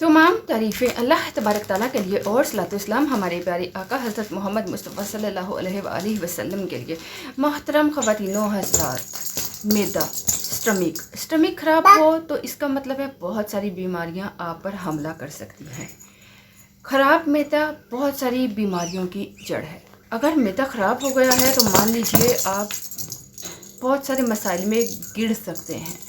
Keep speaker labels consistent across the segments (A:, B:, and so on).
A: तमाम तारीफ़ें अल्लाह तबारक ताला के लिए और सलातो सलाम हमारे प्यारे आका हज़रत मोहम्मद मुस्तफ़ा सल्लल्लाहु अलैहि वसल्लम के लिए। मोहतरम ख़वातीनो हज़रात, मैदा स्टमक ख़राब हो तो इसका मतलब है बहुत सारी बीमारियां आप पर हमला कर सकती हैं। ख़राब मैदा बहुत सारी बीमारियों की जड़ है। अगर मैदा ख़राब हो गया है तो मान लीजिए आप बहुत सारे मसाइल में गिर सकते हैं।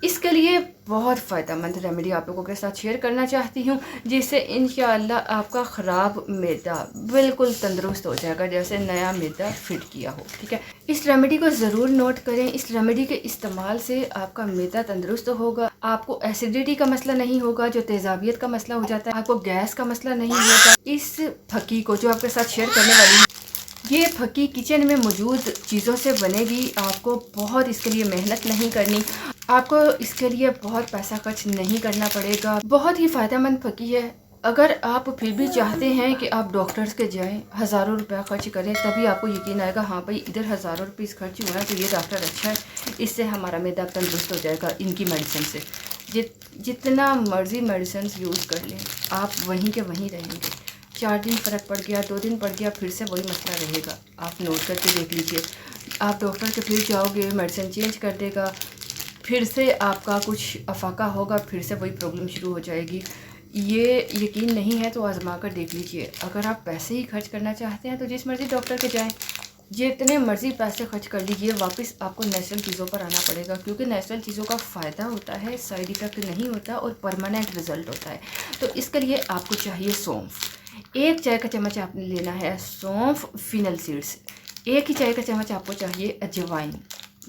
A: इसके लिए बहुत फ़ायदेमंद रेमेडी आप लोगों के साथ शेयर करना चाहती हूँ, जिससे इंशाअल्लाह आपका ख़राब मैदा बिल्कुल तंदुरुस्त हो जाएगा, जैसे नया मैदा फिट किया हो। ठीक है, इस रेमेडी को ज़रूर नोट करें। इस रेमेडी के इस्तेमाल से आपका मैदा तंदुरुस्त होगा, आपको एसिडिटी का मसला नहीं होगा, जो तेज़ाबियत का मसला हो जाता है, आपको गैस का मसला नहीं होगा। इस फकी को जो आपके साथ शेयर करने वाली हूँ, ये फकी किचन में मौजूद चीज़ों से बनेगी। आपको बहुत इसके लिए मेहनत नहीं करनी, आपको इसके लिए बहुत पैसा खर्च नहीं करना पड़ेगा। बहुत ही फ़ायदेमंद फकी है। अगर आप फिर भी चाहते हैं कि आप डॉक्टर्स के जाएं, हज़ारों रुपया खर्च करें, तभी आपको यकीन आएगा हाँ भाई इधर हज़ारों रुपये खर्च हुआ है तो ये डॉक्टर अच्छा है, इससे हमारा मैदा तंदुरुस्त हो जाएगा इनकी मेडिसिन से। जितना मर्ज़ी मेडिसिन यूज़ कर लें आप वहीं के वहीं रहेंगे। 4 दिन फ़र्क पड़ गया, 2 दिन पड़ गया, फिर से वही मसला रहेगा। आप नोट करके देख लीजिए। आप डॉक्टर के फिर जाओगे, मेडिसिन चेंज कर देगा, फिर से आपका कुछ अफाका होगा, फिर से वही प्रॉब्लम शुरू हो जाएगी। ये यकीन नहीं है तो आजमा कर देख लीजिए। अगर आप पैसे ही खर्च करना चाहते हैं तो जिस मर्ज़ी डॉक्टर के जाएं, जितने मर्ज़ी पैसे खर्च कर लीजिए, वापस आपको नेचुरल चीज़ों पर आना पड़ेगा, क्योंकि नेचुरल चीज़ों का फ़ायदा होता है, साइड इफ़ेक्ट नहीं होता और परमानेंट रिज़ल्ट होता है। तो इसके लिए आपको चाहिए सौंफ। 1 चाय का चम्मच आपने लेना है सौंफ, फिनल सीड्स। 1 ही चाय का चम्मच आपको चाहिए अजवाइन,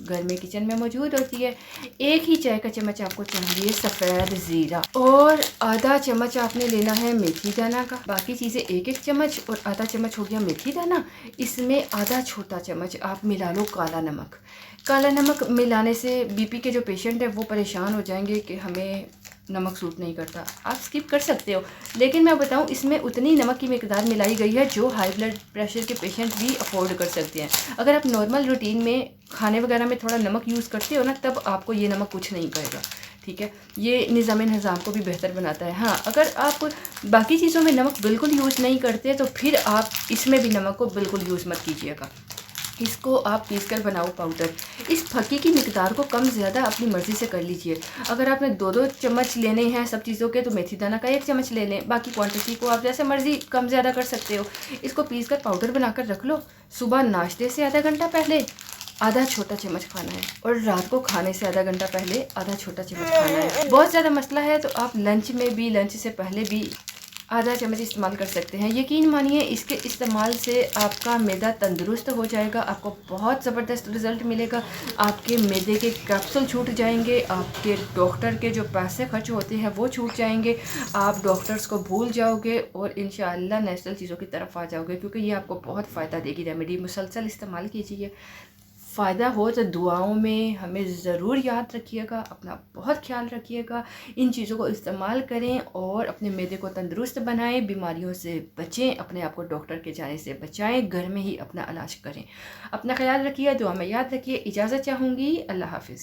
A: घर में किचन में मौजूद होती है। 1 ही चाय का चम्मच आपको चाहिए सफ़ेद ज़ीरा, और आधा चम्मच आपने लेना है मेथी दाना का। बाकी चीज़ें 1-1 चम्मच और आधा चम्मच हो गया मेथी दाना। इसमें आधा छोटा चम्मच आप मिला लो काला नमक। काला नमक मिलाने से बीपी के जो पेशेंट है वो परेशान हो जाएंगे कि हमें नमक सूट नहीं करता। आप स्किप कर सकते हो, लेकिन मैं बताऊं इसमें उतनी नमक की मिकदार मिलाई गई है जो हाई ब्लड प्रेशर के पेशेंट भी अफोर्ड कर सकते हैं। अगर आप नॉर्मल रूटीन में खाने वगैरह में थोड़ा नमक यूज़ करते हो ना, तब आपको ये नमक कुछ नहीं करेगा। ठीक है, ये निज़ाम निज़ाम को भी बेहतर बनाता है। हाँ, अगर आप बाकी चीज़ों में नमक बिल्कुल यूज़ नहीं करते तो फिर आप इसमें भी नमक को बिल्कुल यूज़ मत कीजिएगा। इसको आप पीस कर बनाओ पाउडर। इस फकी की मिकदार को कम ज़्यादा अपनी मर्ज़ी से कर लीजिए। अगर आपने 2-2 चम्मच लेने हैं सब चीज़ों के, तो मेथी दाना का 1 चम्मच ले लें। बाकी क्वांटिटी को आप जैसे मर्ज़ी कम ज़्यादा कर सकते हो। इसको पीस कर पाउडर बनाकर रख लो। सुबह नाश्ते से आधा घंटा पहले आधा छोटा चम्मच खाना है, और रात को खाने से आधा घंटा पहले आधा छोटा चम्मच खाना है। बहुत ज़्यादा मसला है तो आप लंच में भी, लंच से पहले भी आधा चम्मच इस्तेमाल कर सकते हैं। यकीन मानिए इसके इस्तेमाल से आपका मैदा तंदुरुस्त हो जाएगा, आपको बहुत ज़बरदस्त रिज़ल्ट मिलेगा। आपके मैदे के कैप्सूल छूट जाएंगे, आपके डॉक्टर के जो पैसे खर्च होते हैं वो छूट जाएंगे, आप डॉक्टर्स को भूल जाओगे और इंशाअल्लाह नेचुरल चीज़ों की तरफ आ जाओगे, क्योंकि ये आपको बहुत फ़ायदा देगी। रेमेडी मुसलसल इस्तेमाल कीजिए, फ़ायदा हो तो दुआओं में हमें ज़रूर याद रखिएगा। अपना बहुत ख्याल रखिएगा, इन चीज़ों को इस्तेमाल करें और अपने मैदे को तंदुरुस्त बनाएं, बीमारियों से बचें, अपने आप को डॉक्टर के जाने से बचाएं, घर में ही अपना इलाज करें। अपना ख्याल रखिए, दुआ में याद रखिए। इजाज़त चाहूँगी, अल्लाह हाफ़िज़।